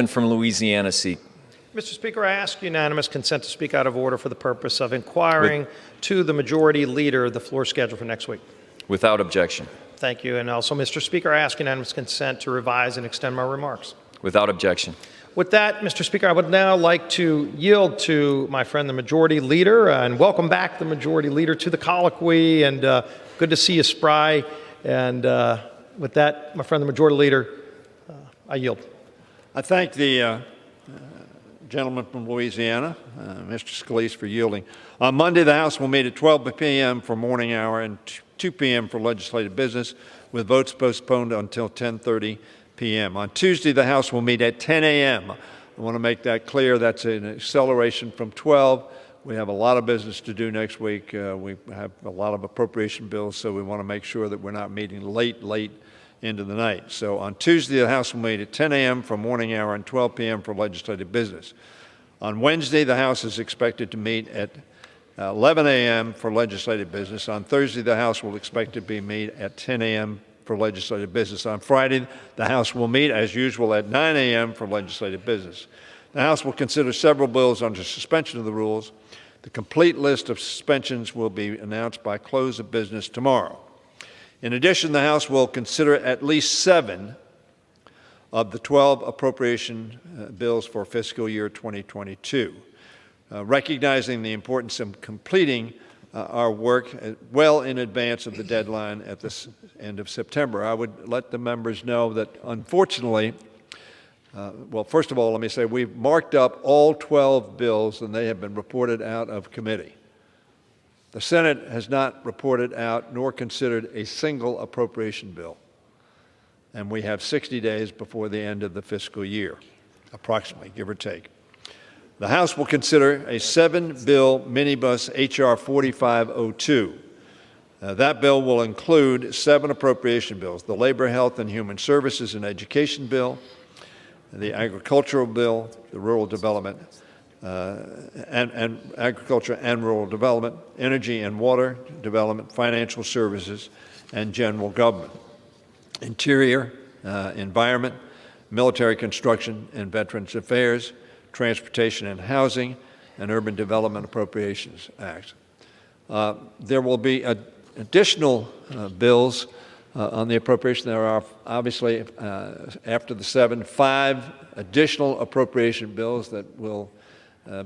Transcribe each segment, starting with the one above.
From Louisiana seat. Mr. Speaker, I ask unanimous consent to speak out of order for the purpose of inquiring to the Majority Leader the floor schedule for next week. Without objection. Thank you. And also, Mr. Speaker, I ask unanimous consent to revise and extend my remarks. Without objection. With that, Mr. Speaker, I would now like to yield to my friend, the Majority Leader, and welcome back the Majority Leader to the colloquy, and good to see you spry. And with that, my friend, the Majority Leader, I yield. I thank the gentleman from Louisiana, Mr. Scalise, for yielding. On Monday, the House will meet at 12 p.m. for morning hour and 2 p.m. for legislative business, with votes postponed until 10:30 p.m. On Tuesday, the House will meet at 10 a.m. I want to make that clear. That's an acceleration from 12. We have a lot of business to do next week. We have a lot of appropriation bills, so we want to make sure that we're not meeting late into the night. So on Tuesday, the House will meet at 10 a.m. for morning hour and 12 p.m. for legislative business. On Wednesday, the House is expected to meet at 11 a.m. for legislative business. On Thursday, the House will expect to meet at 10 a.m. for legislative business. On Friday, the House will meet, as usual, at 9 a.m. for legislative business. The House will consider several bills under suspension of the rules. The complete list of suspensions will be announced by close of business tomorrow. In addition, the House will consider at least 7 of the 12 appropriation bills for fiscal year 2022, recognizing the importance of completing our work well in advance of the deadline at the end of September. I would let the members know that, unfortunately, well, first of all, let me say we've marked up all 12 bills, and they have been reported out of committee. The Senate has not reported out nor considered a single appropriation bill, and we have 60 days before the end of the fiscal year, approximately, give or take. The House will consider a 7-bill minibus H.R. 4502. That bill will include 7 appropriation bills: the Labor, Health, and Human Services and Education Bill, the Agricultural Bill, the Rural Development, and Agriculture and Rural Development, Energy and Water Development, Financial Services, and General Government, Interior, Environment, Military Construction and Veterans Affairs, Transportation and Housing, and Urban Development Appropriations Act. There will be additional bills on the appropriation. There are obviously, after the 7, 5 additional appropriation bills that will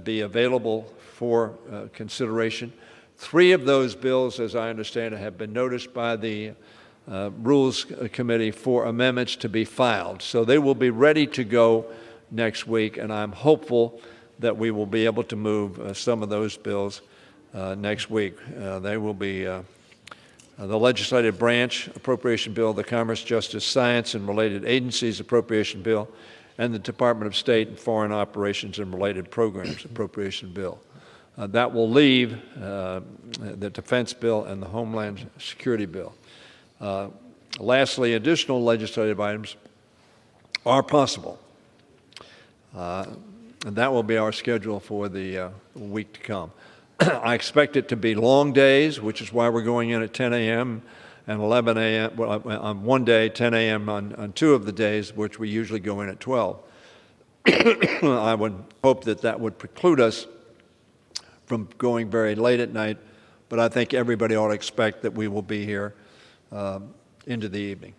be available for consideration. 3 of those bills, as I understand it, have been noticed by the Rules Committee for amendments to be filed. So they will be ready to go next week, and I'm hopeful that we will be able to move some of those bills next week. They will be the Legislative Branch Appropriation Bill, the Commerce, Justice, Science, and Related Agencies Appropriation Bill, and the Department of State and Foreign Operations and Related Programs Appropriation Bill. That will leave the Defense Bill and the Homeland Security Bill. Lastly, additional legislative items are possible, and that will be our schedule for the week to come. I expect it to be long days, which is why we're going in at 10 a.m. and 11 a.m. on one day, 10 a.m. on 2 of the days, which we usually go in at 12. I would hope that that would preclude us from going very late at night, but I think everybody ought to expect that we will be here into the evening.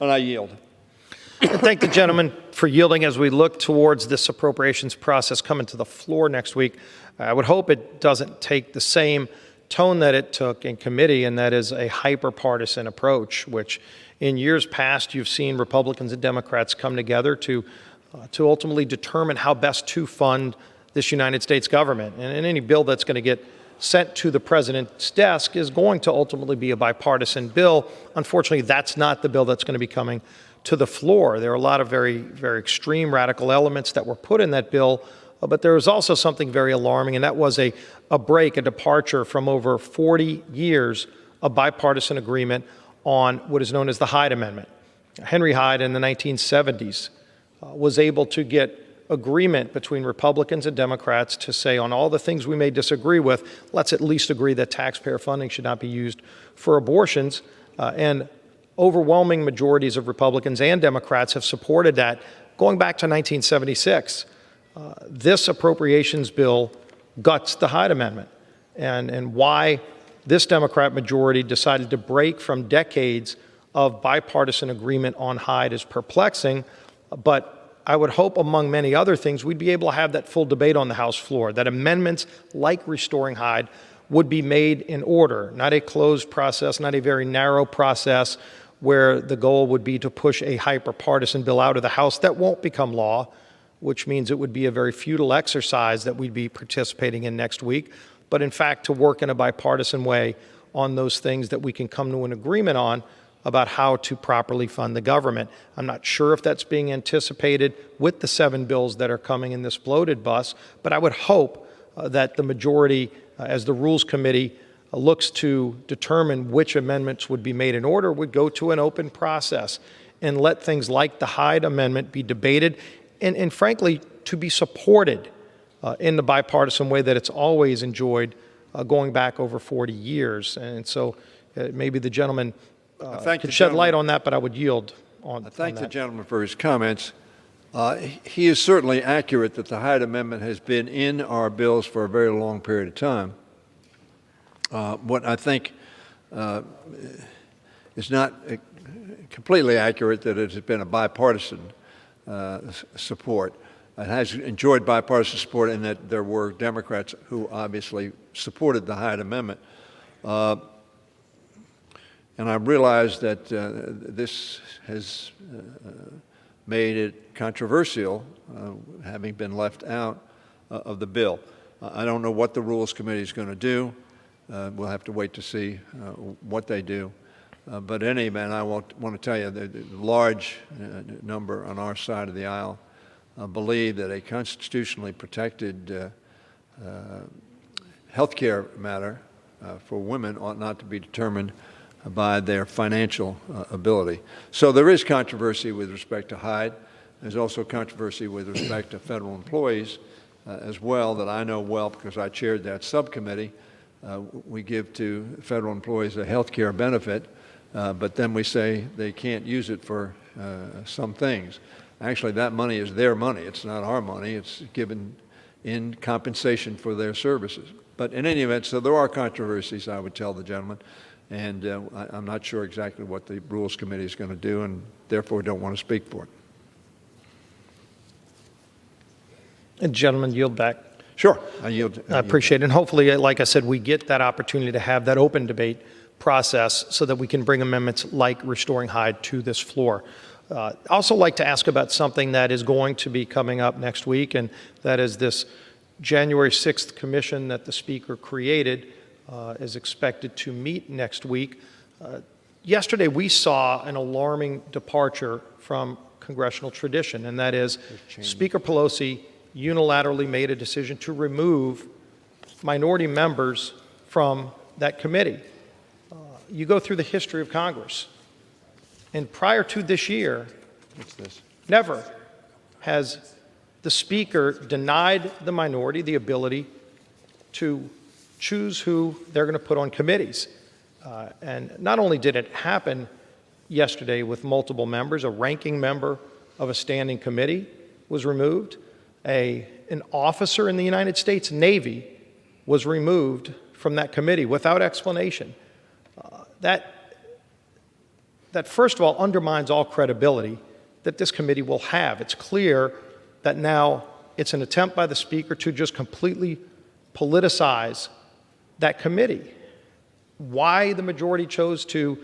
And I yield. I thank the gentleman for yielding as we look towards this appropriations process coming to the floor next week. I would hope it doesn't take the same tone that it took in committee, and that is a hyper-partisan approach, which in years past you've seen Republicans and Democrats come together to ultimately determine how best to fund this United States government. And any bill that's going to get sent to the president's desk is going to ultimately be a bipartisan bill. Unfortunately, that's not the bill that's going to be coming to the floor. There are a lot of very, very extreme radical elements that were put in that bill, but there was also something very alarming, and that was a departure from over 40 years of bipartisan agreement on what is known as the Hyde Amendment. Henry Hyde in the 1970s was able to get agreement between Republicans and Democrats to say, on all the things we may disagree with, let's at least agree that taxpayer funding should not be used for abortions. And overwhelming majorities of Republicans and Democrats have supported that going back to 1976, this appropriations bill guts the Hyde Amendment, and why this Democrat majority decided to break from decades of bipartisan agreement on Hyde is perplexing, but I would hope, among many other things, we'd be able to have that full debate on the House floor, that amendments like restoring Hyde would be made in order, not a closed process, not a very narrow process where the goal would be to push a hyper-partisan bill out of the House that won't become law, which means it would be a very futile exercise that we'd be participating in next week, but in fact to work in a bipartisan way on those things that we can come to an agreement on about how to properly fund the government. I'm not sure if that's being anticipated with the 7 bills that are coming in this bloated bus, but I would hope that the majority, as the Rules Committee looks to determine which amendments would be made in order, would go to an open process and let things like the Hyde Amendment be debated and frankly, to be supported in the bipartisan way that it's always enjoyed going back over 40 years. And so maybe the gentleman could shed light on that, but I would yield on that. I thank the gentleman for his comments. He is certainly accurate that the Hyde Amendment has been in our bills for a very long period of time. What I think is not completely accurate that it has been a bipartisan support. It has enjoyed bipartisan support in that there were Democrats who obviously supported the Hyde Amendment. And I realize that this has made it controversial, having been left out of the bill. I don't know what the Rules Committee is going to do. We'll have to wait to see what they do. But in any event, I want to tell you that a large number on our side of the aisle believe that a constitutionally protected health care matter for women ought not to be determined by their financial ability. So there is controversy with respect to Hyde. There's also controversy with respect to federal employees as well that I know well because I chaired that subcommittee. We give to federal employees a health care benefit, but then we say they can't use it for some things. Actually, that money is their money. It's not our money. It's given in compensation for their services. But in any event, so there are controversies, I would tell the gentleman, and I'm not sure exactly what the Rules Committee is going to do, and therefore don't want to speak for it. And gentlemen, yield back. Sure, I yield. I appreciate it. And hopefully, like I said, we get that opportunity to have that open debate process so that we can bring amendments like restoring Hyde to this floor. I'd also like to ask about something that is going to be coming up next week, and that is this January 6th commission that the Speaker created is expected to meet next week. Yesterday, we saw an alarming departure from congressional tradition, and that is Speaker Pelosi unilaterally made a decision to remove minority members from that committee. You go through the history of Congress, and prior to this year, never has the Speaker denied the minority the ability to choose who they're going to put on committees. And not only did it happen yesterday with multiple members, a ranking member of a standing committee was removed, an officer in the United States Navy was removed from that committee without explanation. That first of all undermines all credibility that this committee will have. It's clear that now it's an attempt by the Speaker to just completely politicize that committee. Why the majority chose to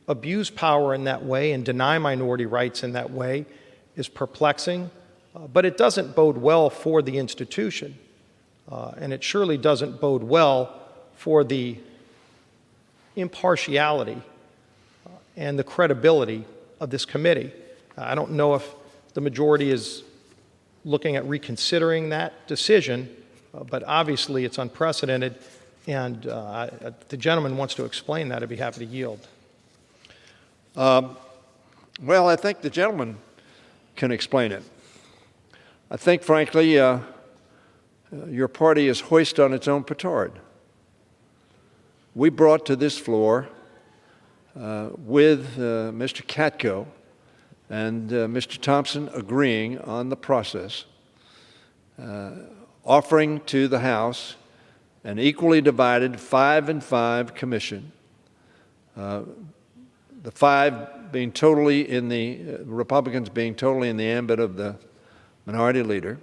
abuse power in that way and deny minority rights in that way is perplexing, but it doesn't bode well for the institution, and it surely doesn't bode well for the impartiality and the credibility of this committee. I don't know if the majority is looking at reconsidering that decision, but obviously it's unprecedented, and the gentleman wants to explain that. I'd be happy to yield. Well, I think the gentleman can explain it. I think, frankly, your party is hoist on its own petard. We brought to this floor with Mr. Katko and Mr. Thompson agreeing on the process, offering to the House an equally divided 5-5 commission, the 5 being totally in the Republicans being totally in the ambit of the minority leader.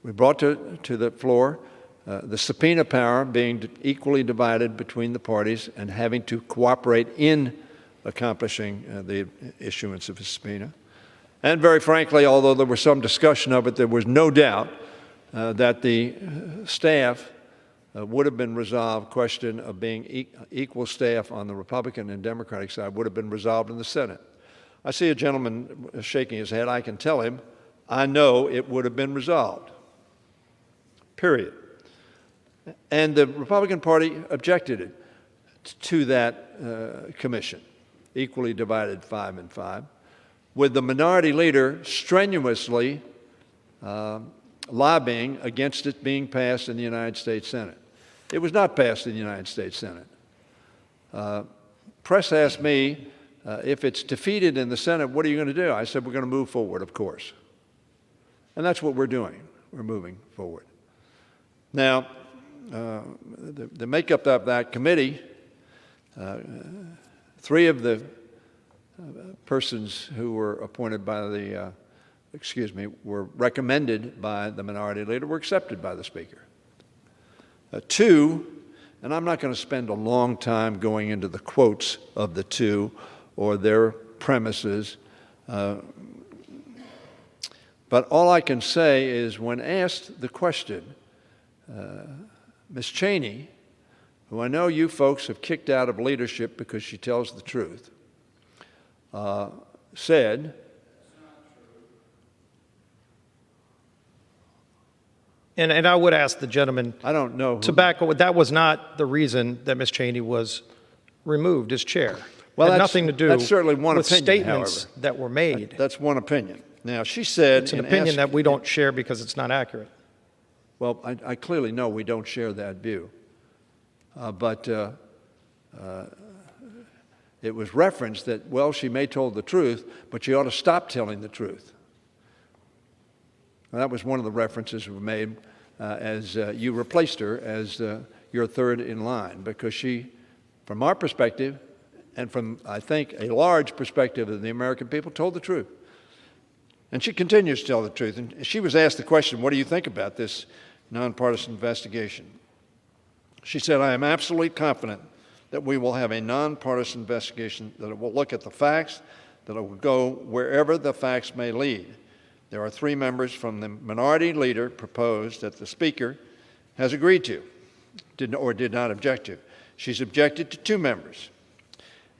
We brought to the floor the subpoena power being equally divided between the parties and having to cooperate in accomplishing the issuance of a subpoena. And very frankly, although there was some discussion of it, there was no doubt that the staff would have been resolved, question of being equal staff on the Republican and Democratic side would have been resolved in the Senate. I see a gentleman shaking his head. I can tell him, I know it would have been resolved, period. And the Republican Party objected to that commission, equally divided 5-5, with the minority leader strenuously lobbying against it being passed in the United States Senate. It was not passed in the United States Senate. Press asked me, if it's defeated in the Senate, what are you going to do? I said, we're going to move forward, of course. And that's what we're doing. We're moving forward. Now, the makeup of that committee, 3 of the persons who were appointed by the, were recommended by the minority leader were accepted by the Speaker. 2, and I'm not going to spend a long time going into the quotes of the 2 or their premises, but all I can say is when asked the question, Ms. Cheney, who I know you folks have kicked out of leadership because she tells the truth, said, And I would ask the gentleman I don't know. to back away. That was not the reason that Ms. Cheney was removed as chair. Well, It had that's- nothing to do that's certainly one with opinion, statements however. that were made. That's one opinion. Now, she said... It's an in opinion ask- that we don't share because it's not accurate. Well, I clearly know we don't share that view. But it was referenced that, well, she may told the truth, but she ought to stop telling the truth. Well, that was one of the references we made as you replaced her as your third in line, because she, from our perspective, and from, I think, a large perspective of the American people, told the truth. And she continues to tell the truth. And she was asked the question, what do you think about this nonpartisan investigation? She said, I am absolutely confident that we will have a nonpartisan investigation, that it will look at the facts, that it will go wherever the facts may lead. There are 3 members from the minority leader proposed that the Speaker has agreed to, did not object to. She's objected to 2 members.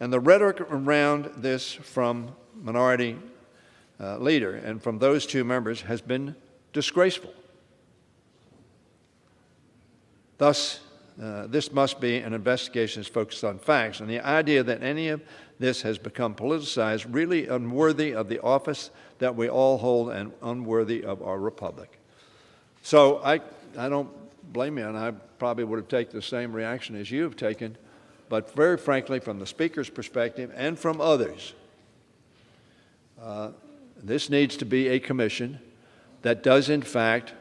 And the rhetoric around this from minority leader and from those 2 members has been disgraceful. Thus, this must be an investigation that's focused on facts. And the idea that any of this has become politicized, really unworthy of the office that we all hold and unworthy of our republic. So I don't blame you, and I probably would have taken the same reaction as you have taken, but very frankly, from the Speaker's perspective and from others, this needs to be a commission that does, in fact,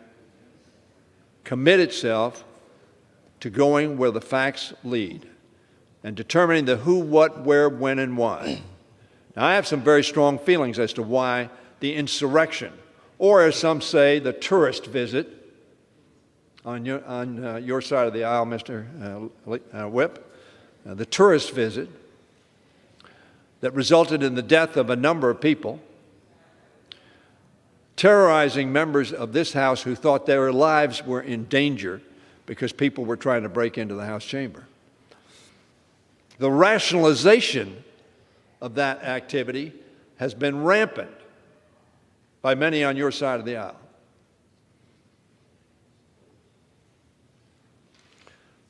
commit itself to going where the facts lead and determining the who, what, where, when, and why. Now, I have some very strong feelings as to why the insurrection, or as some say, the tourist visit on your side of the aisle, Mr. Whip, the tourist visit that resulted in the death of a number of people, terrorizing members of this House who thought their lives were in danger because people were trying to break into the House chamber. The rationalization of that activity has been rampant by many on your side of the aisle.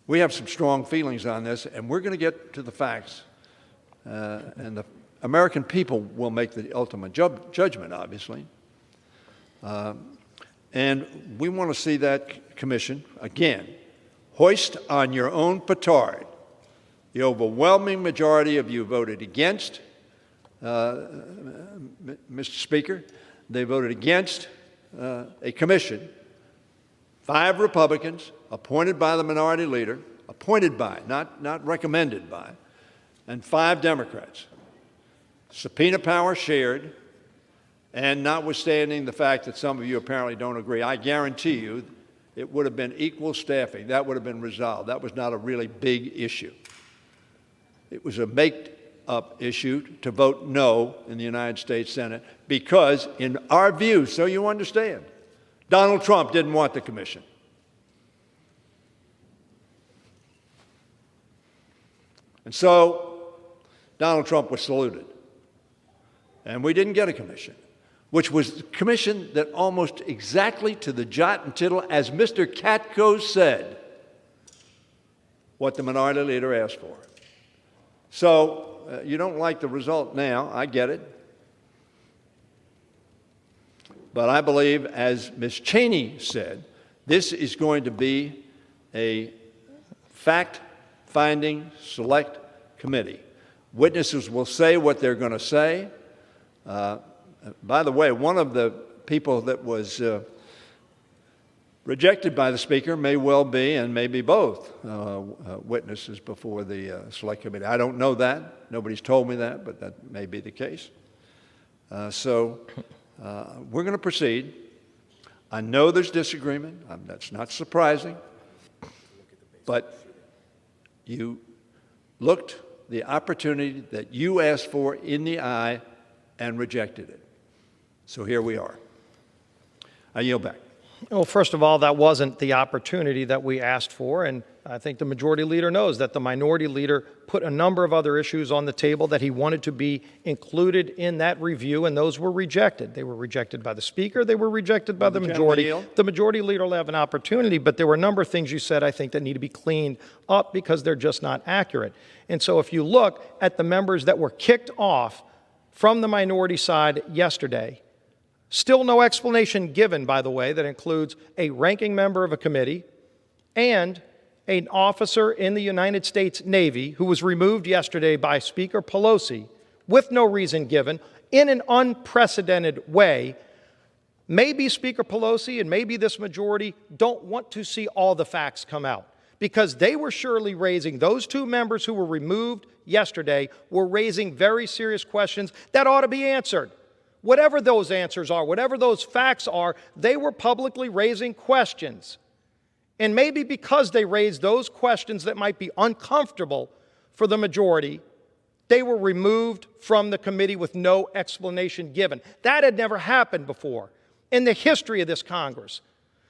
We have some strong feelings on this, and we're going to get to the facts. And the American people will make the ultimate judgment, obviously. And we want to see that commission, again, hoist on your own petard. The overwhelming majority of you voted against Mr. Speaker, they voted against a commission, 5 Republicans appointed by the minority leader, appointed by, not recommended by, and 5 Democrats. Subpoena power shared, and notwithstanding the fact that some of you apparently don't agree, I guarantee you it would have been equal staffing. That would have been resolved. That was not a really big issue. It was a make-up issue to vote no in the United States Senate because, in our view, so you understand, Donald Trump didn't want the commission. And so Donald Trump was saluted. And we didn't get a commission, which was a commission that almost exactly to the jot and tittle, as Mr. Katko said, what the minority leader asked for. So you don't like the result now, I get it. But I believe, as Ms. Cheney said, this is going to be a fact-finding select committee. Witnesses will say what they're going to say. By the way, one of the people that was rejected by the Speaker may well be, and maybe both, witnesses before the Select Committee. I don't know that. Nobody's told me that, but that may be the case. So we're going to proceed. I know there's disagreement. That's not surprising. But you looked the opportunity that you asked for in the eye and rejected it. So here we are. I yield back. Well, first of all, that wasn't the opportunity that we asked for, and I think the majority leader knows that the minority leader put a number of other issues on the table that he wanted to be included in that review, and those were rejected. They were rejected by the Speaker. They were rejected by the majority. The majority leader will have an opportunity, but there were a number of things you said, I think, that need to be cleaned up because they're just not accurate. And so if you look at the members that were kicked off from the minority side yesterday, still no explanation given, by the way, that includes a ranking member of a committee and an officer in the United States Navy who was removed yesterday by Speaker Pelosi with no reason given in an unprecedented way. Maybe Speaker Pelosi and maybe this majority don't want to see all the facts come out because they were surely raising, those 2 members who were removed yesterday were raising very serious questions that ought to be answered. Whatever those answers are, whatever those facts are, they were publicly raising questions. And maybe because they raised those questions that might be uncomfortable for the majority, they were removed from the committee with no explanation given. That had never happened before in the history of this Congress.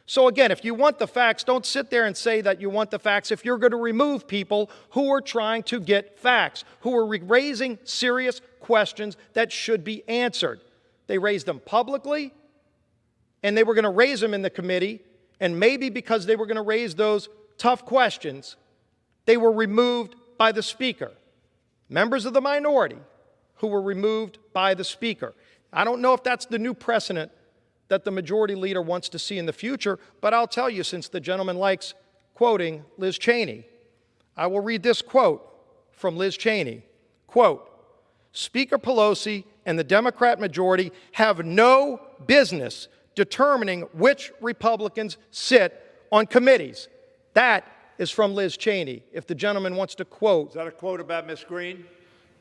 So again, if you want the facts, don't sit there and say that you want the facts if you're going to remove people who are trying to get facts, who are raising serious questions that should be answered. They raised them publicly, and they were going to raise them in the committee, and maybe because they were going to raise those tough questions, they were removed by the Speaker. Members of the minority who were removed by the Speaker. I don't know if that's the new precedent that the majority leader wants to see in the future, but I'll tell you, since the gentleman likes quoting Liz Cheney, I will read this quote from Liz Cheney. Quote, "Speaker Pelosi and the Democrat majority have no business determining which Republicans sit on committees." That is from Liz Cheney, if the gentleman wants to quote. Is that a quote about Ms. Green?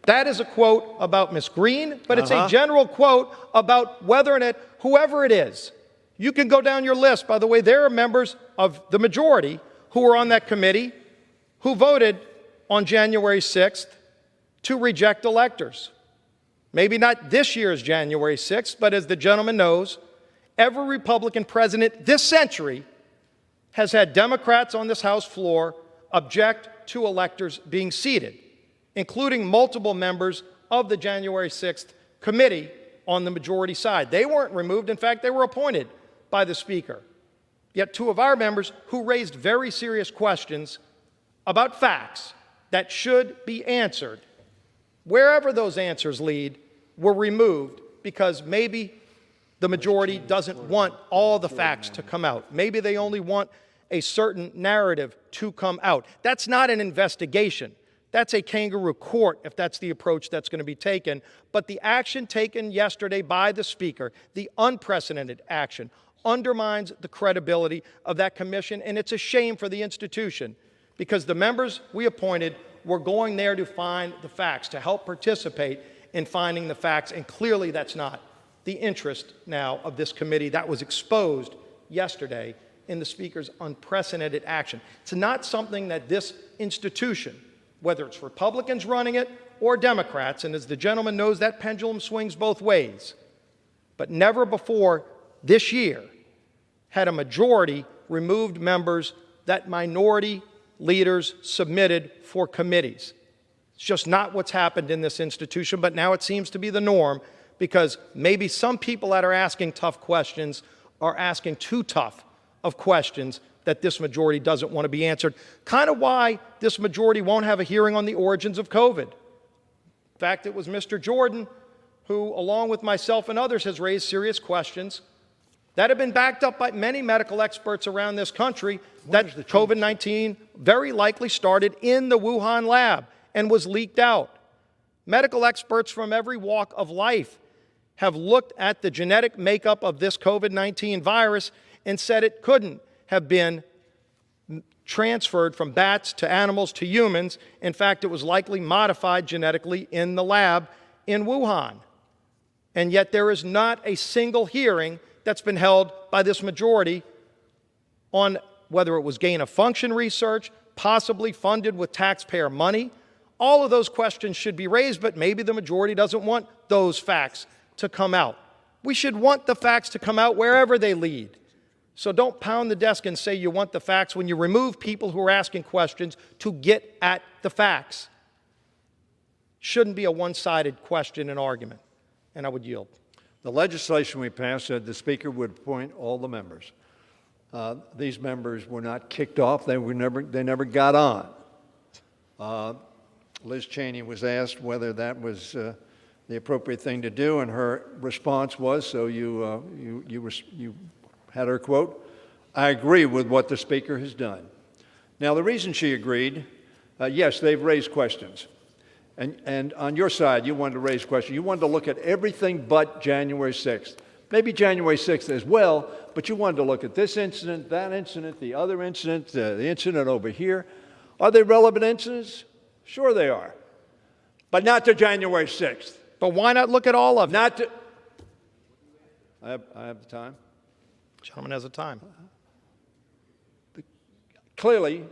That is a quote about Ms. Green, but it's a general quote about whether or not, whoever it is. You can go down your list. By the way, there are members of the majority who were on that committee who voted on January 6th to reject electors. Maybe not this year's January 6th, but as the gentleman knows, every Republican president this century has had Democrats on this House floor object to electors being seated, including multiple members of the January 6th committee on the majority side. They weren't removed. In fact, they were appointed by the Speaker. Yet 2 of our members who raised very serious questions about facts that should be answered, wherever those answers lead, were removed because maybe the majority doesn't want all the facts to come out. Maybe they only want a certain narrative to come out. That's not an investigation. That's a kangaroo court if that's the approach that's going to be taken. But the action taken yesterday by the Speaker, the unprecedented action, undermines the credibility of that commission, and it's a shame for the institution because the members we appointed were going there to find the facts, to help participate in finding the facts, and clearly that's not the interest now of this committee. That was exposed yesterday in the Speaker's unprecedented action. It's not something that this institution, whether it's Republicans running it or Democrats, and as the gentleman knows, that pendulum swings both ways, but never before this year had a majority removed members that minority leaders submitted for committees. It's just not what's happened in this institution, but now it seems to be the norm because maybe some people that are asking tough questions are asking too tough of questions that this majority doesn't want to be answered. Kind of why this majority won't have a hearing on the origins of COVID. In fact, it was Mr. Jordan who, along with myself and others, has raised serious questions that have been backed up by many medical experts around this country that COVID-19 very likely started in the Wuhan lab and was leaked out. Medical experts from every walk of life have looked at the genetic makeup of this COVID-19 virus and said it couldn't have been transferred from bats to animals to humans. In fact, it was likely modified genetically in the lab in Wuhan. And yet there is not a single hearing that's been held by this majority on whether it was gain-of-function research, possibly funded with taxpayer money. All of those questions should be raised, but maybe the majority doesn't want those facts to come out. We should want the facts to come out wherever they lead. So don't pound the desk and say you want the facts when you remove people who are asking questions to get at the facts. Shouldn't be a one-sided question and argument. And I would yield. The legislation we passed said the Speaker would appoint all the members. These members were not kicked off. They never got on. Liz Cheney was asked whether that was the appropriate thing to do, and her response was, so you had her quote, "I agree with what the Speaker has done." Now, the reason she agreed, yes, they've raised questions. And on your side, you wanted to raise questions. You wanted to look at everything but January 6th. Maybe January 6th as well, but you wanted to look at this incident, that incident, the other incident, the incident over here. Are they relevant incidents? Sure they are. But not to January 6th. But why not look at all of them? Not to... I have the time. Gentleman has the time. Clearly,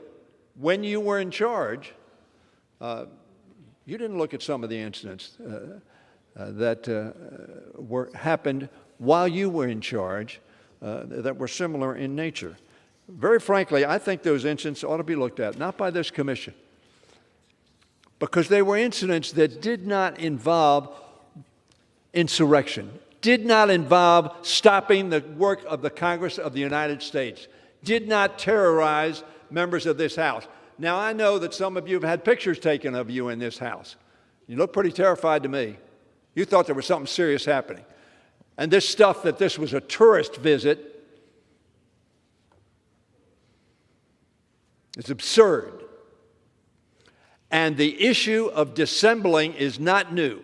when you were in charge, you didn't look at some of the incidents that happened while you were in charge that were similar in nature. Very frankly, I think those incidents ought to be looked at, not by this commission, because they were incidents that did not involve insurrection, did not involve stopping the work of the Congress of the United States, did not terrorize members of this House. Now, I know that some of you have had pictures taken of you in this House. You look pretty terrified to me. You thought there was something serious happening. And this stuff that this was a tourist visit is absurd. And the issue of dissembling is not new.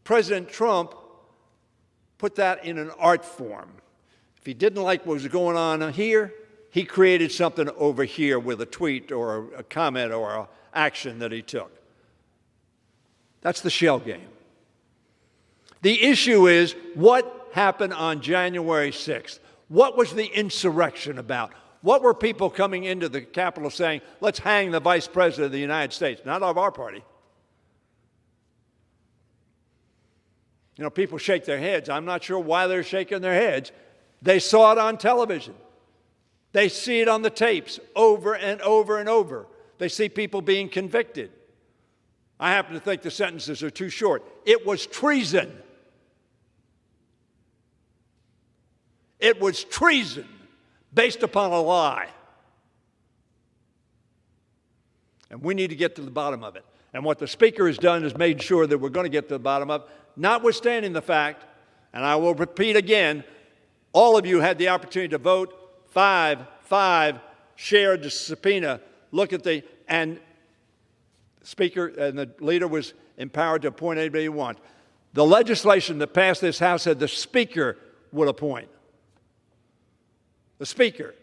President Trump put that in an art form. If he didn't like what was going on here, he created something over here with a tweet or a comment or an action that he took. That's the shell game. The issue is what happened on January 6th. What was the insurrection about? What were people coming into the Capitol saying, let's hang the Vice President of the United States? Not of our party. You know, people shake their heads. I'm not sure why they're shaking their heads. They saw it on television. They see it on the tapes over and over and over. They see people being convicted. I happen to think the sentences are too short. It was treason. It was treason based upon a lie. And we need to get to the bottom of it. And what the Speaker has done is made sure that we're going to get to the bottom of it, notwithstanding the fact, and I will repeat again, all of you had the opportunity to vote. 5-5 shared the subpoena. Look at the and the Speaker and the leader was empowered to appoint anybody he wants. The legislation that passed this House said the Speaker would appoint. The Speaker.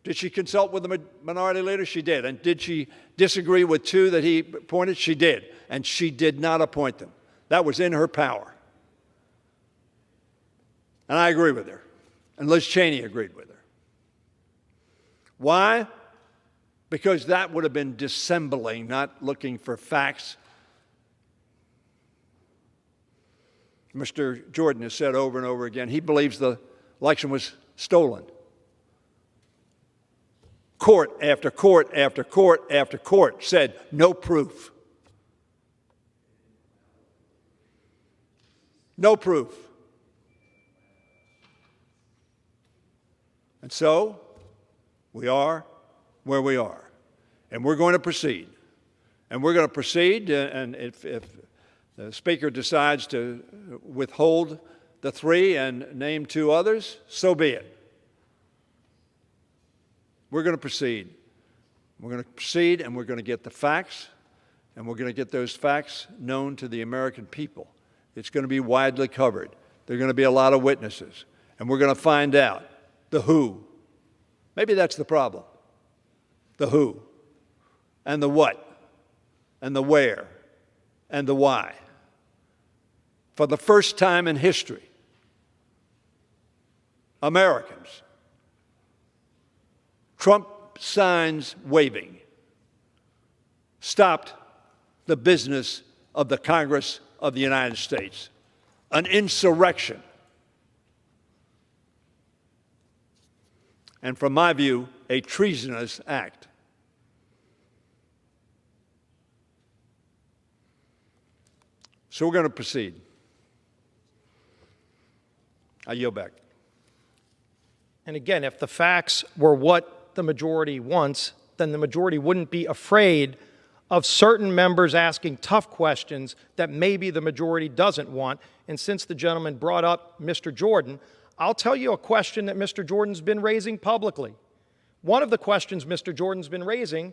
Did she consult with the minority leader? She did. And did she disagree with two that he appointed? She did. And she did not appoint them. That was in her power. And I agree with her. And Liz Cheney agreed with her. Why? Because that would have been dissembling, not looking for facts. Mr. Jordan has said over and over again, he believes the election was stolen. Court after court after court after court said no proof. No proof. And so we are where we are. And we're going to proceed. And we're going to proceed, and if the Speaker decides to withhold the three and name two others, so be it. We're going to proceed. We're going to proceed, and we're going to get the facts, and we're going to get those facts known to the American people. It's going to be widely covered. There are going to be a lot of witnesses, and we're going to find out the who. Maybe that's the problem. The who, and the what, and the where, and the why. For the first time in history, Americans, Trump signs waving, stopped the business of the Congress of the United States, an insurrection. And from my view, a treasonous act. So we're going to proceed. I yield back. And again, if the facts were what the majority wants, then the majority wouldn't be afraid of certain members asking tough questions that maybe the majority doesn't want. And since the gentleman brought up Mr. Jordan, I'll tell you a question that Mr. Jordan's been raising publicly. One of the questions Mr. Jordan's been raising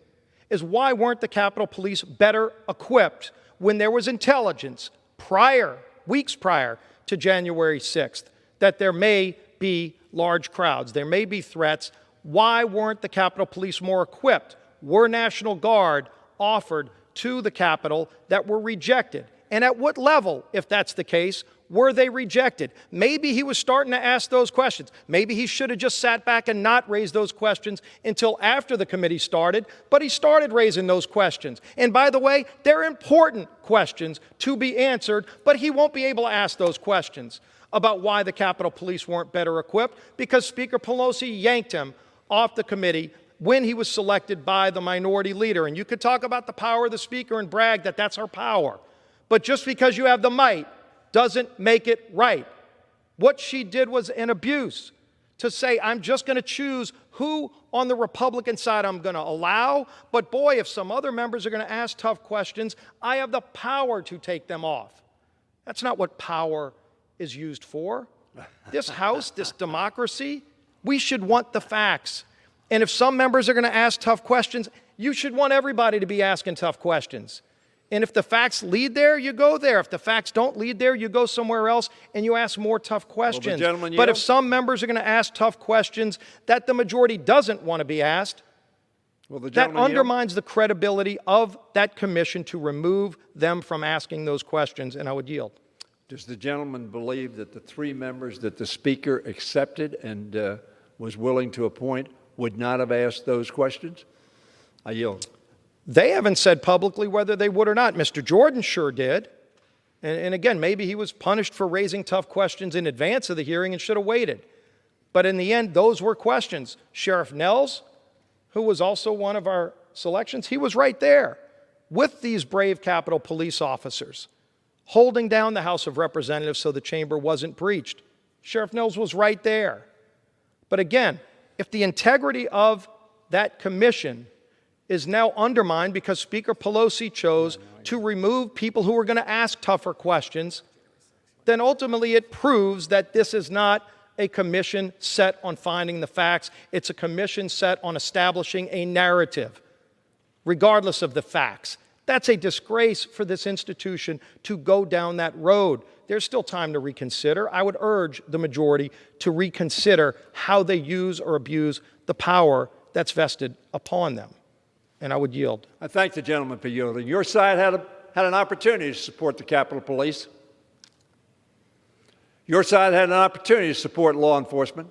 is why weren't the Capitol Police better equipped when there was intelligence weeks prior to January 6th, that there may be large crowds, there may be threats. Why weren't the Capitol Police more equipped? Were National Guard offered to the Capitol that were rejected? And at what level, if that's the case, were they rejected? Maybe he was starting to ask those questions. Maybe he should have just sat back and not raised those questions until after the committee started, but he started raising those questions. And by the way, they're important questions to be answered, but he won't be able to ask those questions about why the Capitol Police weren't better equipped because Speaker Pelosi yanked him off the committee when he was selected by the minority leader. And you could talk about the power of the Speaker and brag that that's her power. But just because you have the might doesn't make it right. What she did was an abuse to say, I'm just going to choose who on the Republican side I'm going to allow, but boy, if some other members are going to ask tough questions, I have the power to take them off. That's not what power is used for. This House, this democracy, we should want the facts. And if some members are going to ask tough questions, you should want everybody to be asking tough questions. And if the facts lead there, you go there. If the facts don't lead there, you go somewhere else and you ask more tough questions. But if some members are going to ask tough questions that the majority doesn't want to be asked, that undermines the credibility of that commission to remove them from asking those questions, and I would yield. Does the gentleman believe that the three members that the Speaker accepted and was willing to appoint would not have asked those questions? I yield. They haven't said publicly whether they would or not. Mr. Jordan sure did. And again, maybe he was punished for raising tough questions in advance of the hearing and should have waited. But in the end, those were questions. Sheriff Nels, who was also one of our selections, he was right there with these brave Capitol Police officers, holding down the House of Representatives so the chamber wasn't breached. Sheriff Nels was right there. But again, if the integrity of that commission is now undermined because Speaker Pelosi chose to remove people who were going to ask tougher questions, then ultimately it proves that this is not a commission set on finding the facts. It's a commission set on establishing a narrative. regardless of the facts. That's a disgrace for this institution to go down that road. There's still time to reconsider. I would urge the majority to reconsider how they use or abuse the power that's vested upon them. And I would yield. I thank the gentleman for yielding. Your side had an opportunity to support the Capitol Police. Your side had an opportunity to support law enforcement.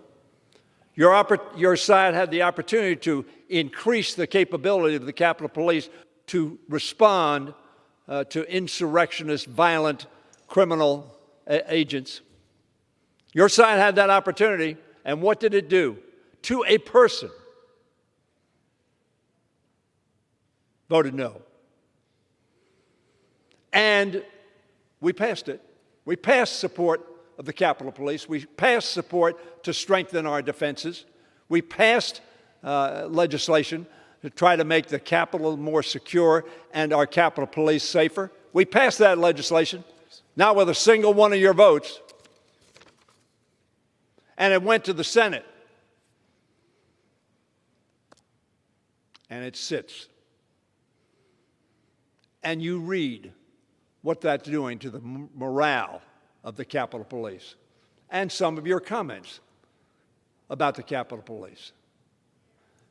Your side had the opportunity to increase the capability of the Capitol Police to respond to insurrectionist, violent, criminal agents. Your side had that opportunity, and what did it do? To a person, voted no. And we passed it. We passed support of the Capitol Police. We passed support to strengthen our defenses. We passed legislation to try to make the Capitol more secure and our Capitol Police safer. We passed that legislation, not with a single one of your votes. And it went to the Senate. And it sits. And you read what that's doing to the morale of the Capitol Police and some of your comments about the Capitol Police.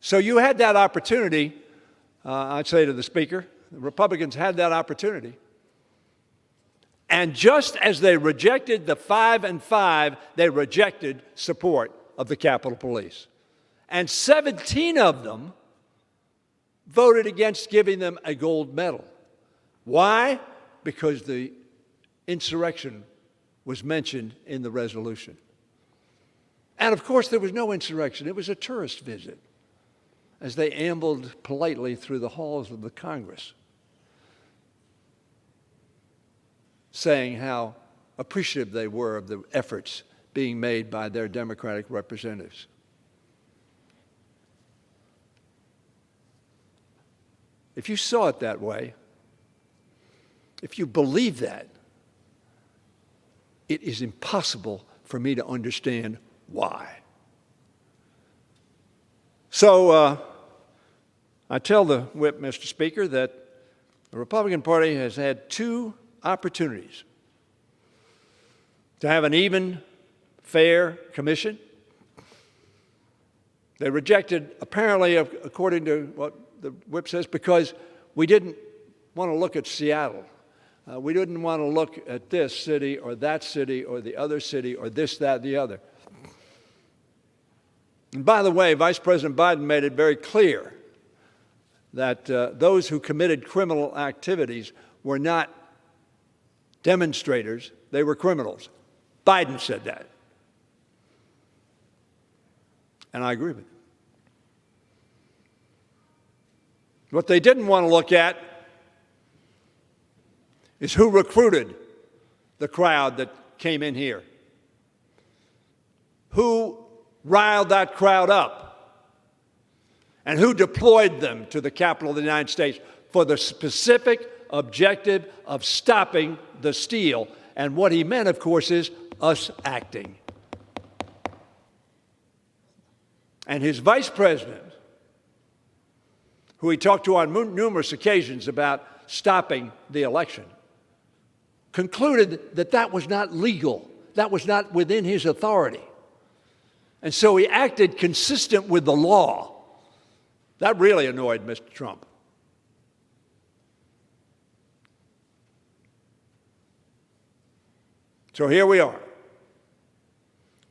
So you had that opportunity, I'd say to the Speaker, the Republicans had that opportunity. And just as they rejected the 5 and 5, they rejected support of the Capitol Police. And 17 of them voted against giving them a gold medal. Why? Because the insurrection was mentioned in the resolution. And of course, there was no insurrection. It was a tourist visit as they ambled politely through the halls of the Congress, saying how appreciative they were of the efforts being made by their Democratic representatives. If you saw it that way, if you believe that, it is impossible for me to understand why. So I tell the whip, Mr. Speaker, that the Republican Party has had 2 opportunities to have an even, fair commission. They rejected, apparently, according to what the whip says, because we didn't want to look at Seattle. We didn't want to look at this city or that city or the other city or this, that, the other. And by the way, Vice President Biden made it very clear that those who committed criminal activities were not demonstrators, they were criminals. Biden said that. And I agree with him. What they didn't want to look at is who recruited the crowd that came in here. Who riled that crowd up? And who deployed them to the Capitol of the United States for the specific objective of stopping the steal? And what he meant, of course, is us acting. And his vice president, who he talked to on numerous occasions about stopping the election, concluded that that was not legal. That was not within his authority. And so he acted consistent with the law. That really annoyed Mr. Trump. So here we are.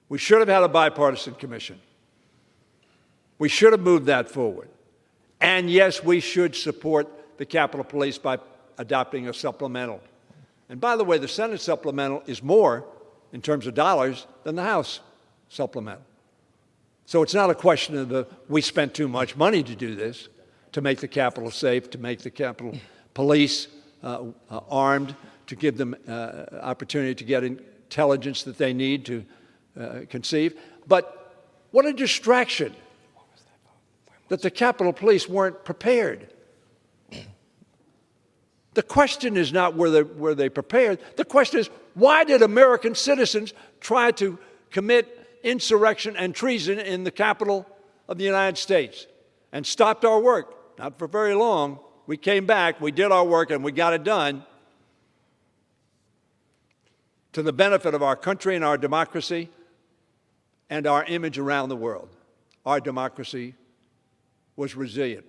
We should have had a bipartisan commission. We should have moved that forward. And yes, we should support the Capitol Police by adopting a supplemental. And by the way, the Senate supplemental is more, in terms of dollars, than the House supplemental. So it's not a question of we spent too much money to do this, to make the Capitol safe, to make the Capitol Police armed, to give them opportunity to get intelligence that they need to conceive. But what a distraction that the Capitol Police weren't prepared. The question is not were they prepared. The question is, why did American citizens try to commit insurrection and treason in the capital of the United States and stopped our work? not for very long. We came back, we did our work, and we got it done to the benefit of our country and our democracy and our image around the world. Our democracy was resilient.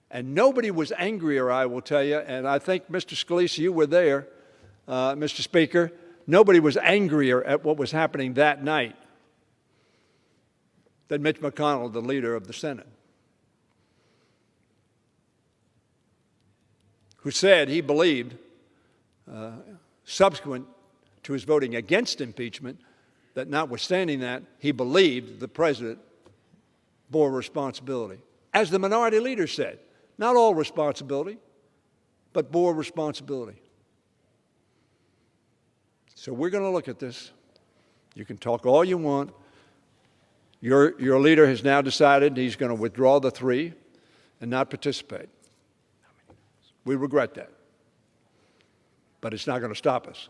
And nobody was angrier, I will tell you, and I think, Mr. Scalise, you were there, Mr. Speaker, nobody was angrier at what was happening that night than Mitch McConnell, the leader of the Senate, who said he believed, subsequent to his voting against impeachment, that notwithstanding that, he believed the president bore responsibility. As the minority leader said, not all responsibility, but bore responsibility. So we're going to look at this. You can talk all you want. Your leader has now decided he's going to withdraw the 3 and not participate. We regret that. But it's not going to stop us.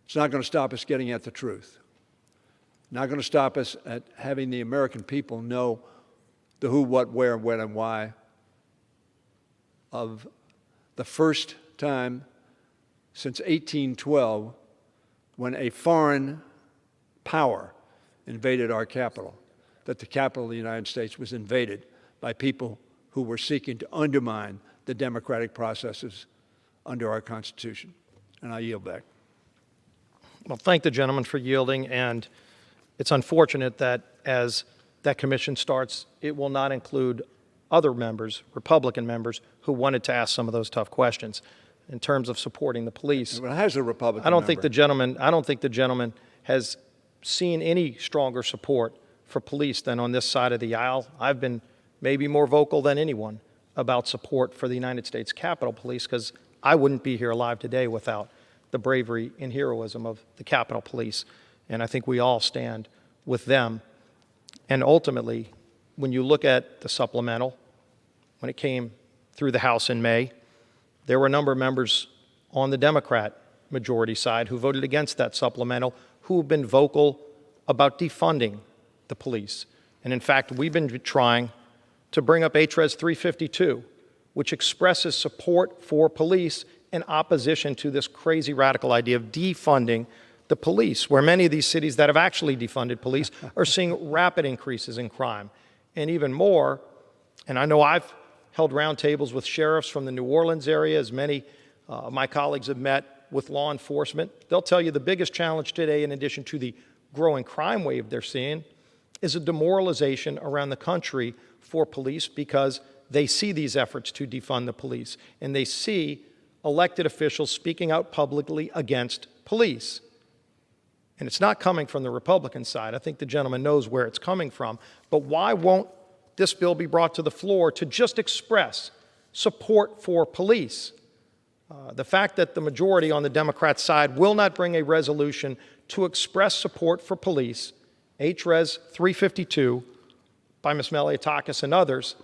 It's not going to stop us getting at the truth. Not going to stop us at having the American people know the who, what, where, when, and why of the first time since 1812 when a foreign power invaded our capital, that the capital of the United States was invaded by people who were seeking to undermine the democratic processes under our Constitution. And I yield back. Well, thank the gentleman for yielding, and it's unfortunate that as that commission starts, it will not include other members, Republican members, who wanted to ask some of those tough questions in terms of supporting the police. Well, as a Republican I don't member, think the gentleman has seen any stronger support for police than on this side of the aisle. I've been maybe more vocal than anyone about support for the United States Capitol Police, because I wouldn't be here alive today without the bravery and heroism of the Capitol Police. And I think we all stand with them. And ultimately, when you look at the supplemental, when it came through the House in May, there were a number of members on the Democrat majority side who voted against that supplemental, who have been vocal about defunding the police. And in fact, we've been trying to bring up HRES 352, which expresses support for police in opposition to this crazy radical idea of defunding the police, where many of these cities that have actually defunded police are seeing rapid increases in crime. And even more, and I know I've held roundtables with sheriffs from the New Orleans area, as many of my colleagues have met with law enforcement. They'll tell you the biggest challenge today, in addition to the growing crime wave they're seeing, is a demoralization around the country for police, because they see these efforts to defund the police, and they see elected officials speaking out publicly against police. And it's not coming from the Republican side. I think the gentleman knows where it's coming from. But why won't this bill be brought to the floor to just express support for police? The fact that the majority on the Democrat side will not bring a resolution to express support for police, HRES 352, by Ms. Meliatakis and others,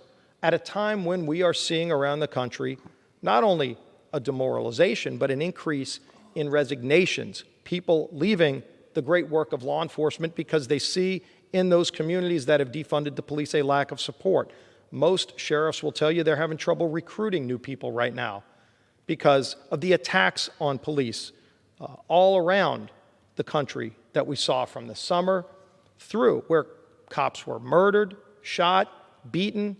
at a time when we are seeing around the country not only a demoralization, but an increase in resignations, people leaving the great work of law enforcement because they see in those communities that have defunded the police a lack of support. Most sheriffs will tell you they're having trouble recruiting new people right now because of the attacks on police all around the country that we saw from the summer through, where cops were murdered, shot, beaten,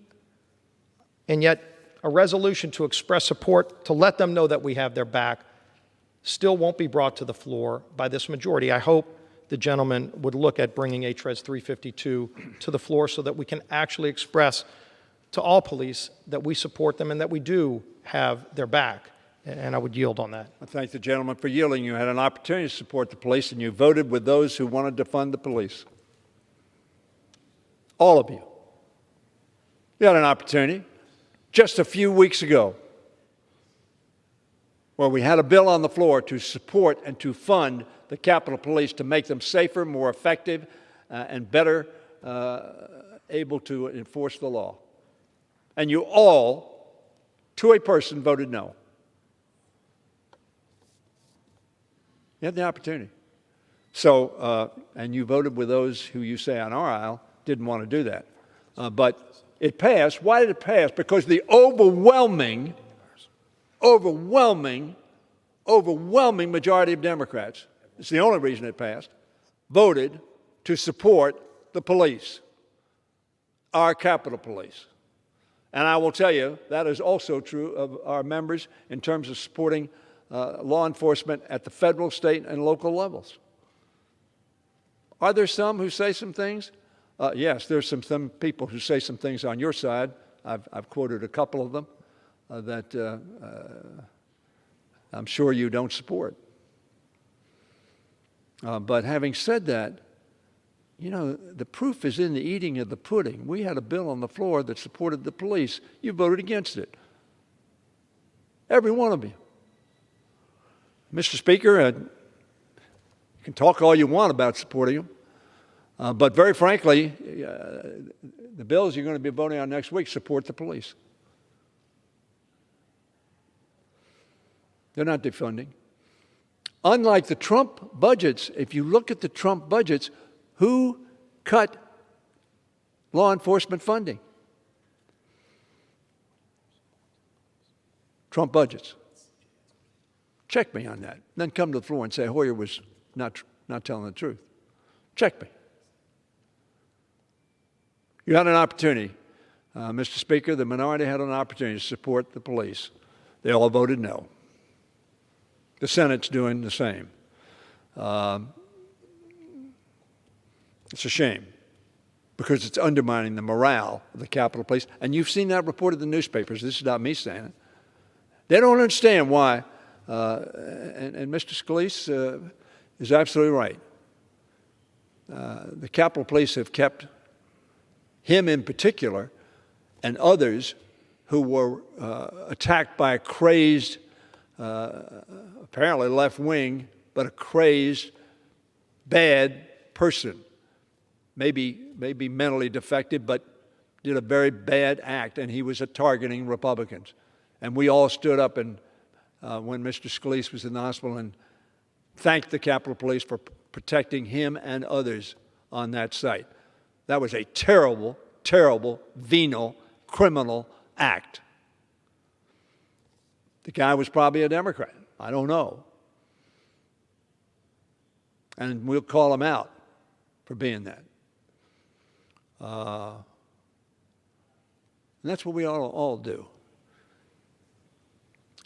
and yet a resolution to express support, to let them know that we have their back, still won't be brought to the floor by this majority. I hope the gentleman would look at bringing HRES 352 to the floor so that we can actually express to all police that we support them and that we do have their back. And I would yield on that. I thank the gentleman for yielding. You had an opportunity to support the police, and you voted with those who wanted to fund the police. All of you. You had an opportunity just a few weeks ago where we had a bill on the floor to support and to fund the Capitol Police to make them safer, more effective, and better able to enforce the law. And you all, to a person, voted no. You had the opportunity. So, and you voted with those who you say on our aisle didn't want to do that. But It passed. Why did it pass? Because the overwhelming majority of Democrats, it's the only reason it passed, voted to support the police, our Capitol Police. And I will tell you, that is also true of our members in terms of supporting law enforcement at the federal, state, and local levels. Are there some who say some things? Yes, there's some people who say some things on your side. I've quoted a couple of them that I'm sure you don't support. But having said that, you know, the proof is in the eating of the pudding. We had a bill on the floor that supported the police. You voted against it. Every one of you. Mr. Speaker, you can talk all you want about supporting them, but very frankly, the bills you're going to be voting on next week support the police. They're not defunding. Unlike the Trump budgets, if you look at the Trump budgets, who cut law enforcement funding? Trump budgets. Check me on that. Then come to the floor and say Hoyer was not telling the truth. Check me. You had an opportunity, Mr. Speaker. The minority had an opportunity to support the police. They all voted no. The Senate's doing the same. It's a shame because it's undermining the morale of the Capitol Police. And you've seen that reported in the newspapers. This is not me saying it. They don't understand why, and Mr. Scalise is absolutely right. The Capitol Police have kept him in particular and others who were attacked by a crazed, apparently left wing, but a crazed, bad person. Maybe mentally defective, but did a very bad act, and he was targeting Republicans. And we all stood up and when Mr. Scalise was in the hospital and thanked the Capitol Police for protecting him and others on that site. That was a terrible, terrible, venal, criminal act. The guy was probably a Democrat. I don't know. And we'll call him out for being that. And that's what we all do.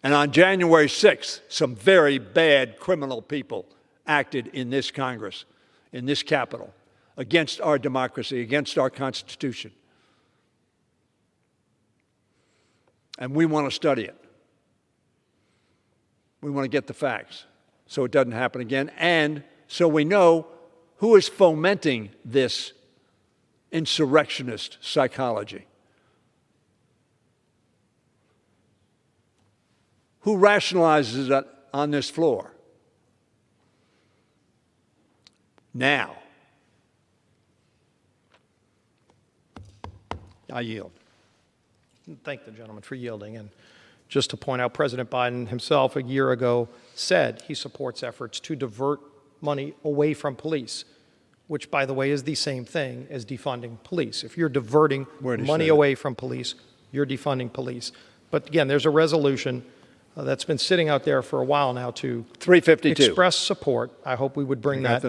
And on January 6th, some very bad criminal people acted in this Congress, in this Capitol, against our democracy, against our Constitution. And we want to study it. We want to get the facts so it doesn't happen again, and so we know who is fomenting this insurrectionist psychology. Who rationalizes it on this floor? Now. I yield. Thank the gentleman for yielding. And just to point out, President Biden himself a year ago said he supports efforts to divert money away from police, which, by the way, is the same thing as defunding police. If you're diverting money away from police, you're defunding police. But again, there's a resolution that's been sitting out there for a while now to 352. Express support. I hope we would bring that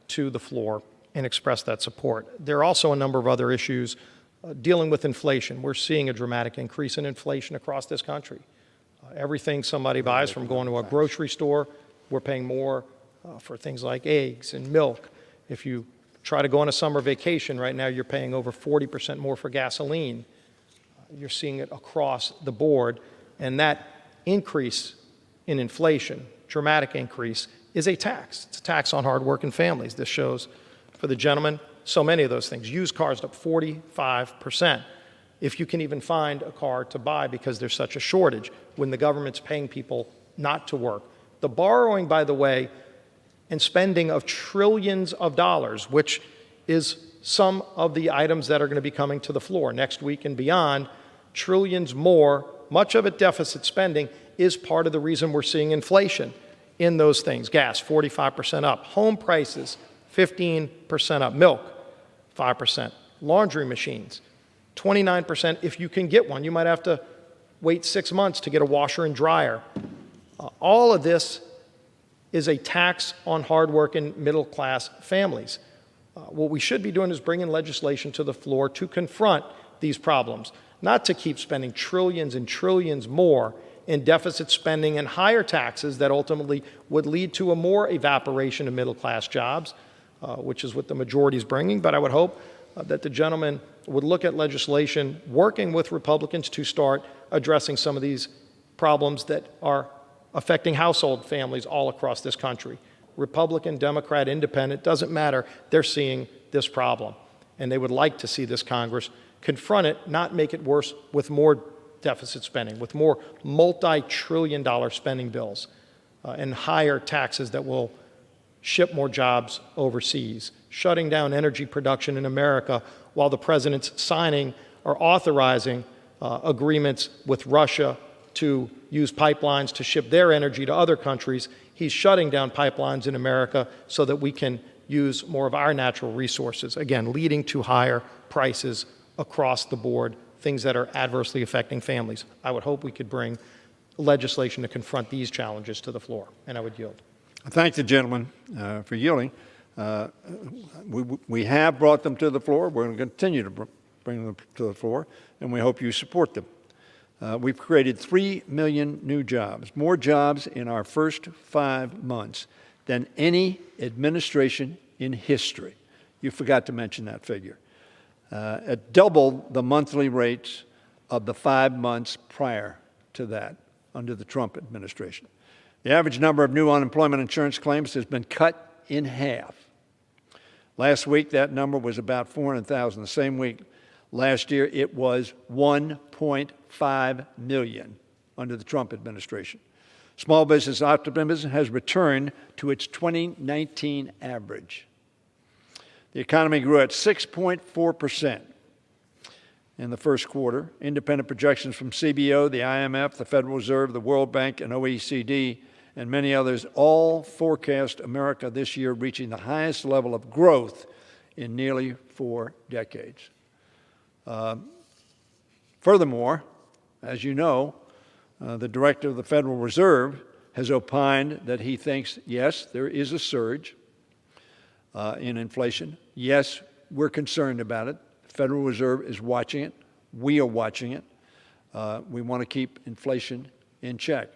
to the floor and express that support. There are also a number of other issues dealing with inflation. We're seeing a dramatic increase in inflation across this country. Everything somebody buys, from going to a grocery store, we're paying more for things like eggs and milk. If you try to go on a summer vacation right now, you're paying over 40% more for gasoline. You're seeing it across the board, and that increase in inflation, dramatic increase, is a tax. It's a tax on hardworking families. This shows, for the gentleman, so many of those things. Used cars up 45%. If you can even find a car to buy because there's such a shortage, when the government's paying people not to work. The borrowing, by the way, and spending of trillions of dollars, which is some of the items that are going to be coming to the floor next week and beyond, trillions more, much of it deficit spending, is part of the reason we're seeing inflation in those things. Gas, 45% up. Home prices, 15% up. Milk, 5%. Laundry machines, 29% if you can get one. You might have to wait 6 months to get a washer and dryer. All of this is a tax on hardworking middle-class families. What we should be doing is bringing legislation to the floor to confront these problems, not to keep spending trillions and trillions more in deficit spending and higher taxes that ultimately would lead to a more evaporation of middle-class jobs, which is what the majority is bringing. But I would hope that the gentleman would look at legislation working with Republicans to start addressing some of these problems that are affecting household families all across this country. Republican, Democrat, Independent, doesn't matter. They're seeing this problem. And they would like to see this Congress confront it, not make it worse with more deficit spending, with more multi-trillion-dollar spending bills, and higher taxes that will ship more jobs overseas, shutting down energy production in America while the president's signing or authorizing agreements with Russia to use pipelines to ship their energy to other countries. He's shutting down pipelines in America so that we can use more of our natural resources, again, leading to higher prices across the board, things that are adversely affecting families. I would hope we could bring legislation to confront these challenges to the floor, and I would yield. I thank the gentleman for yielding. We have brought them to the floor. We're going to continue to bring them to the floor, and we hope you support them. We've created 3 million new jobs, more jobs in our first 5 months than any administration in history. You forgot to mention that figure. At double the monthly rates of the 5 months prior to that under the Trump administration. The average number of new unemployment insurance claims has been cut in half. Last week, that number was about 400,000. The same week last year, it was 1.5 million under the Trump administration. Small business optimism has returned to its 2019 average. The economy grew at 6.4% in the first quarter. Independent projections from CBO, the IMF, the Federal Reserve, the World Bank, and OECD, and many others all forecast America this year reaching the highest level of growth in nearly 4 decades. Furthermore, as you know, the director of the Federal Reserve has opined that he thinks, yes, there is a surge in inflation. Yes, we're concerned about it. The Federal Reserve is watching it. We are watching it. We want to keep inflation in check.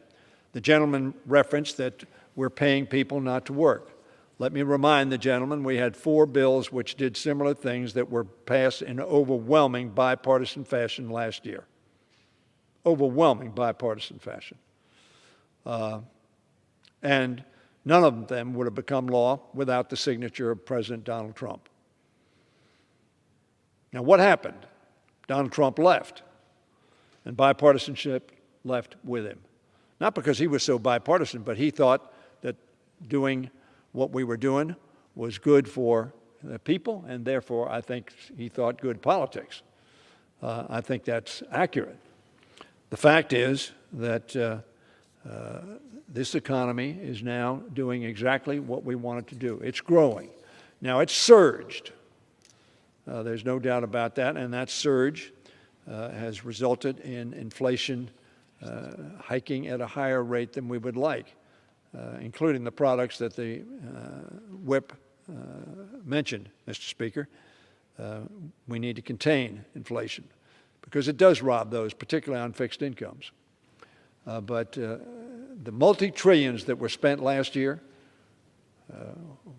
The gentleman referenced that we're paying people not to work. Let me remind the gentleman we had 4 bills which did similar things that were passed in overwhelming bipartisan fashion last year. Overwhelming bipartisan fashion. And none of them would have become law without the signature of President Donald Trump. Now, what happened? Donald Trump left, and bipartisanship left with him. Not because he was so bipartisan, but he thought that doing what we were doing was good for the people, and therefore I think he thought good politics. I think that's accurate. The fact is that this economy is now doing exactly what we want it to do. It's growing. Now, it's surged. There's no doubt about that, and that surge has resulted in inflation hiking at a higher rate than we would like, including the products that the whip mentioned, Mr. Speaker. We need to contain inflation because it does rob those, particularly on fixed incomes. But the multi-trillions that were spent last year,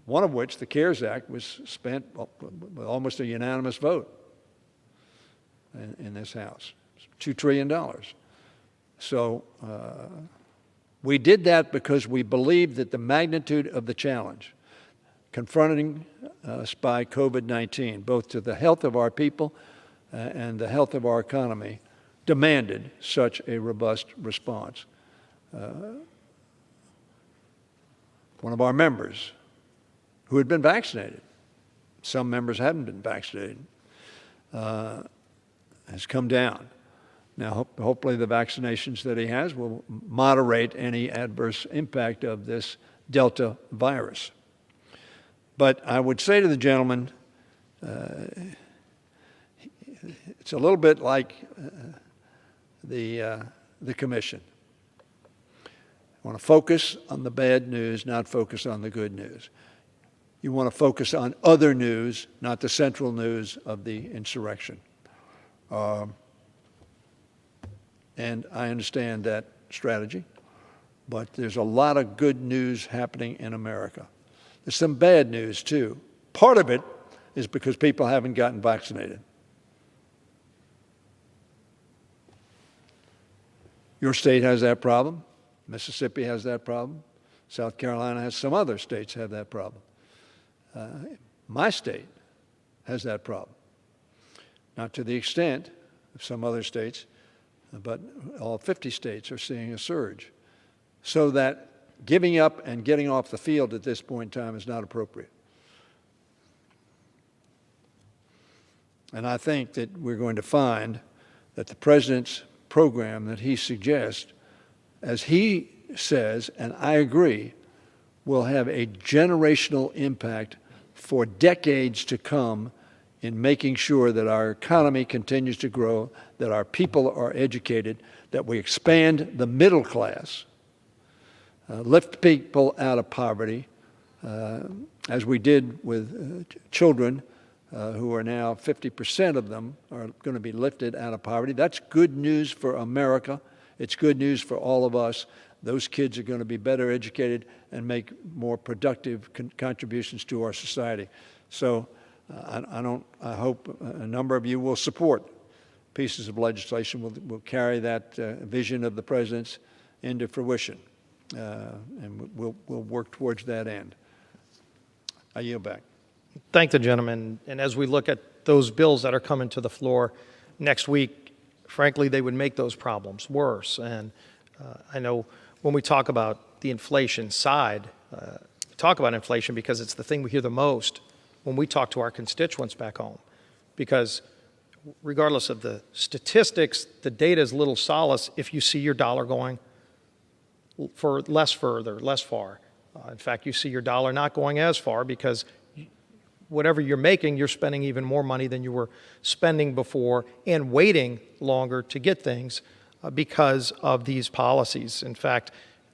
one of which, the CARES Act, was spent with almost a unanimous vote in this House, $2 trillion. So we did that because we believed that the magnitude of the challenge confronting us by COVID-19, both to the health of our people and the health of our economy, demanded such a robust response. One of our members who had been vaccinated, some members hadn't been vaccinated, has come down. Now, hopefully the vaccinations that he has will moderate any adverse impact of this Delta virus. But I would say to the gentleman, It's a little bit like the commission. You want to focus on the bad news, not focus on the good news. You want to focus on other news, not the central news of the insurrection. And I understand that strategy, but there's a lot of good news happening in America. There's some bad news, too. Part of it is because people haven't gotten vaccinated. Your state has that problem. Mississippi has that problem. South Carolina has, some other states have that problem. My state has that problem. Not to the extent of some other states, but all 50 states are seeing a surge. So that giving up and getting off the field at this point in time is not appropriate. And I think that we're going to find that the president's program that he suggests, as he says, and I agree, will have a generational impact for decades to come in making sure that our economy continues to grow, that our people are educated, that we expand the middle class, lift people out of poverty, as we did with children who are now 50% of them are going to be lifted out of poverty. That's good news for America. It's good news for all of us. Those kids are going to be better educated and make more productive contributions to our society. So I hope a number of you will support pieces of legislation will carry that vision of the president's into fruition, and we'll work towards that end. I yield back. Thank the gentleman. And as we look at those bills that are coming to the floor next week, frankly, they would make those problems worse. And I know when we talk about the inflation side, we talk about inflation because it's the thing we hear the most when we talk to our constituents back home. Because regardless of the statistics, the data is little solace if you see your dollar going for less further, less far. In fact, you see your dollar not going as far because whatever you're making, you're spending even more money than you were spending before and waiting longer to get things because of these policies. In fact,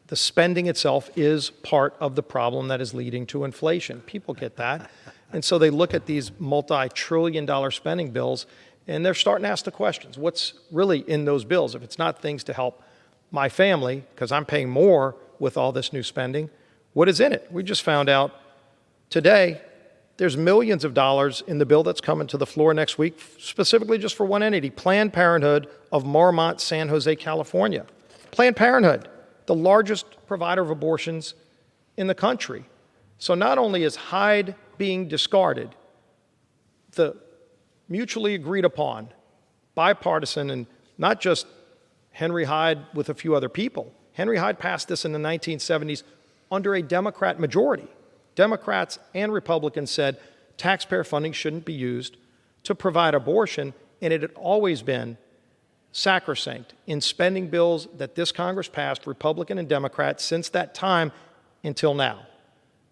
the spending itself is part of the problem that is leading to inflation. People get that. And so they look at these multi-trillion-dollar spending bills and they're starting to ask the questions. What's really in those bills? If it's not things to help my family, because I'm paying more with all this new spending, what is in it? We just found out today there's millions of dollars in the bill that's coming to the floor next week, specifically just for one entity, Planned Parenthood of Marmont, San Jose, California. Planned Parenthood, the largest provider of abortions in the country. So not only is Hyde being discarded, the mutually agreed upon, bipartisan, and not just Henry Hyde with a few other people. Henry Hyde passed this in the 1970s under a Democrat majority. Democrats and Republicans said taxpayer funding shouldn't be used to provide abortion, and it had always been sacrosanct in spending bills that this Congress passed, Republican and Democrat, since that time until now.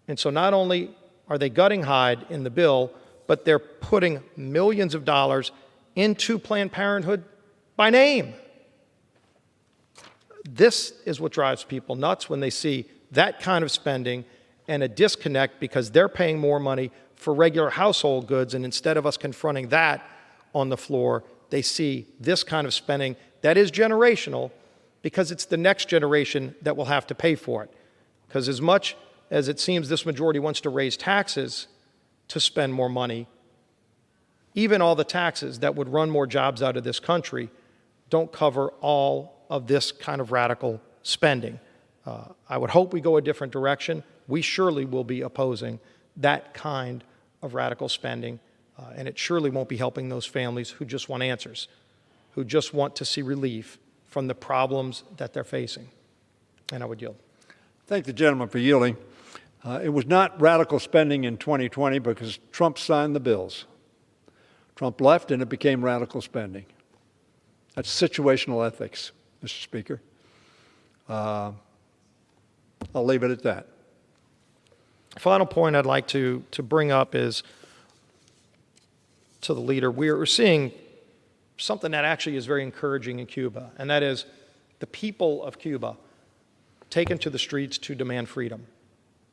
And so not only are they gutting Hyde in the bill, but they're putting millions of dollars into Planned Parenthood by name. This is what drives people nuts when they see that kind of spending and a disconnect because they're paying more money for regular household goods, and instead of us confronting that on the floor, they see this kind of spending that is generational because it's the next generation that will have to pay for it. Because as much as it seems this majority wants to raise taxes to spend more money, even all the taxes that would run more jobs out of this country don't cover all of this kind of radical spending. I would hope we go a different direction. We surely will be opposing that kind of radical spending, and it surely won't be helping those families who just want answers, who just want to see relief from the problems that they're facing. And I would yield. Thank the gentleman for yielding. It was not radical spending in 2020 because Trump signed the bills. Trump left and it became radical spending. That's situational ethics, Mr. Speaker. I'll leave it at that. Final point I'd like to bring up is to the leader. We're seeing something that actually is very encouraging in Cuba, and that is the people of Cuba taken to the streets to demand freedom,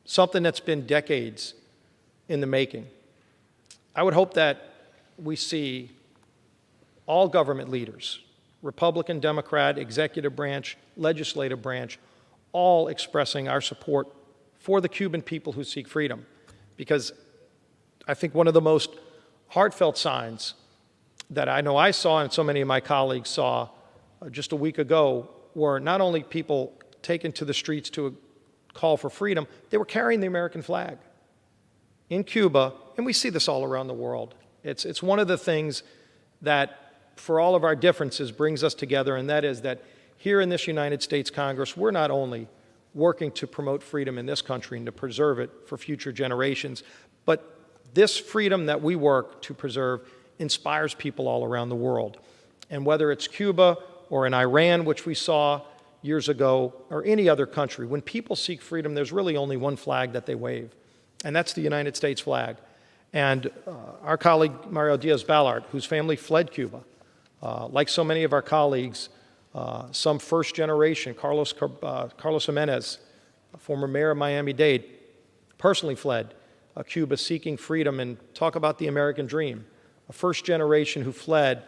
something that's been decades in the making. I would hope that we see all government leaders, Republican, Democrat, executive branch, legislative branch, all expressing our support for the Cuban people who seek freedom. Because I think one of the most heartfelt signs that I know I saw and so many of my colleagues saw just a week ago were not only people taken to the streets to call for freedom, they were carrying the American flag in Cuba, and we see this all around the world. It's one of the things that, for all of our differences, brings us together, and that is that here in this United States Congress, we're not only working to promote freedom in this country and to preserve it for future generations, but this freedom that we work to preserve inspires people all around the world. And whether it's Cuba or in Iran, which we saw years ago, or any other country, when people seek freedom, there's really only one flag that they wave, and that's the United States flag. And our colleague Mario Diaz-Balart, whose family fled Cuba, like so many of our colleagues, some first generation, Carlos Jimenez, a former mayor of Miami-Dade, personally fled Cuba seeking freedom, and talk about the American dream. A first generation who fled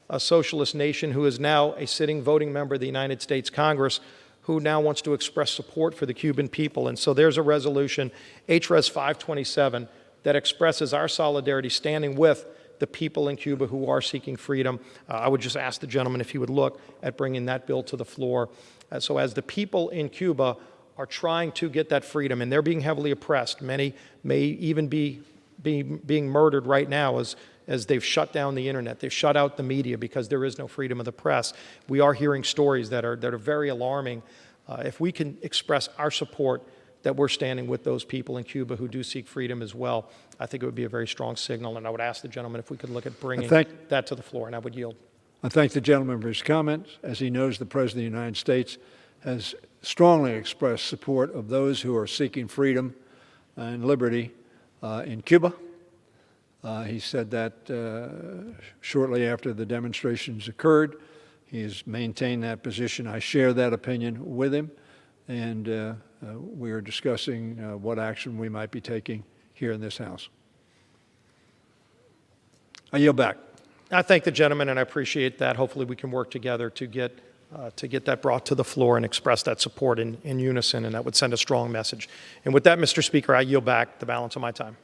a socialist nation who is now a sitting voting member of the United States Congress, who now wants to express support for the Cuban people. And so there's a resolution, HRES 527, that expresses our solidarity standing with the people in Cuba who are seeking freedom. I would just ask the gentleman if he would look at bringing that bill to the floor. So as the people in Cuba are trying to get that freedom, and they're being heavily oppressed, many may even be being murdered right now as they've shut down the internet, they've shut out the media because there is no freedom of the press. We are hearing stories that are very alarming. If we can express our support that we're standing with those people in Cuba who do seek freedom as well, I think it would be a very strong signal, and I would ask the gentleman if we could look at bringing that to the floor, and I would yield. I thank the gentleman for his comments. As he knows, the President of the United States has strongly expressed support of those who are seeking freedom and liberty in Cuba. He said that shortly after the demonstrations occurred. He has maintained that position. I share that opinion with him, and we are discussing what action we might be taking here in this House. I yield back. I thank the gentleman, and I appreciate that. Hopefully we can work together to get that brought to the floor and express that support in unison, and that would send a strong message. And with that, Mr. Speaker, I yield back the balance of my time.